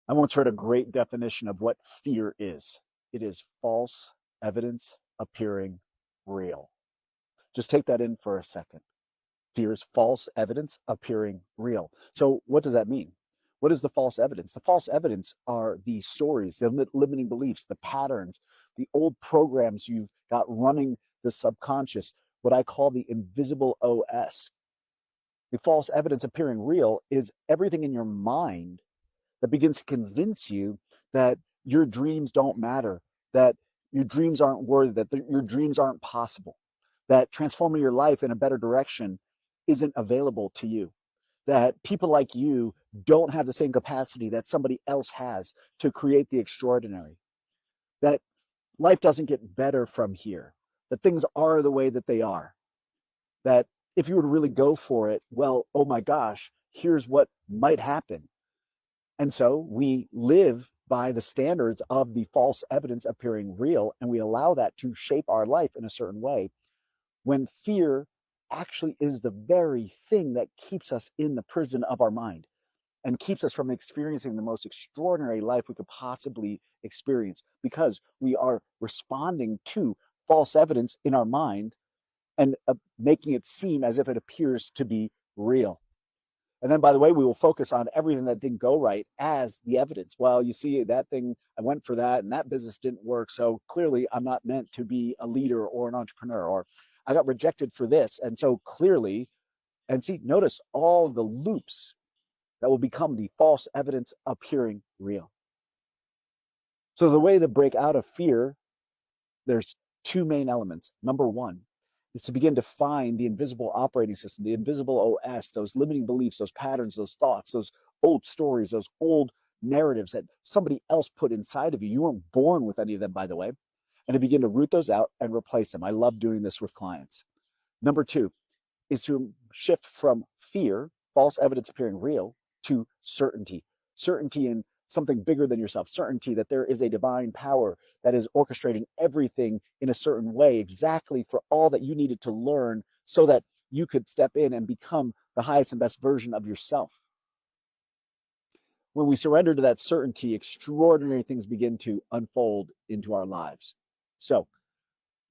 I once heard a great definition of what fear is. It is false evidence appearing real. Just take that in for a second. Fear is false evidence appearing real. So, what does that mean? What is the false evidence? The false evidence are the stories, the limiting beliefs, the patterns, the old programs you've got running the subconscious, what I call the invisible OS. The false evidence appearing real is everything in your mind that begins to convince you that your dreams don't matter, that your dreams aren't worthy, that your dreams aren't possible, that transforming your life in a better direction isn't available to you, that people like you don't have the same capacity that somebody else has to create the extraordinary, that life doesn't get better from here, that things are the way that they are, that if you were to really go for it, well, oh my gosh, here's what might happen. And so we live by the standards of the false evidence appearing real, and we allow that to shape our life in a certain way when fear actually is the very thing that keeps us in the prison of our mind and keeps us from experiencing the most extraordinary life we could possibly experience because we are responding to false evidence in our mind and making it seem as if it appears to be real. And then, by the way, we will focus on everything that didn't go right as the evidence. Well, you see, that thing, I went for that and that business didn't work. So clearly, I'm not meant to be a leader or an entrepreneur, or I got rejected for this. And so clearly, and see, notice all the loops that will become the false evidence appearing real. So, the way to break out of fear, there's two main elements. Number one is to begin to find the invisible operating system, the invisible OS, those limiting beliefs, those patterns, those thoughts, those old stories, those old narratives that somebody else put inside of you. You weren't born with any of them, by the way, and to begin to root those out and replace them. I love doing this with clients. Number two is to shift from fear, false evidence appearing real, to certainty. Certainty in something bigger than yourself, certainty that there is a divine power that is orchestrating everything in a certain way, exactly for all that you needed to learn so that you could step in and become the highest and best version of yourself. When we surrender to that certainty, extraordinary things begin to unfold into our lives. So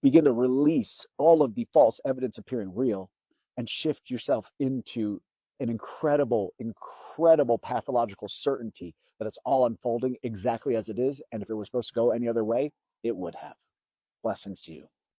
begin to release all of the false evidence appearing real and shift yourself into an incredible, incredible pathological certainty that it's all unfolding exactly as it is. And if it were supposed to go any other way, it would have. Blessings to you.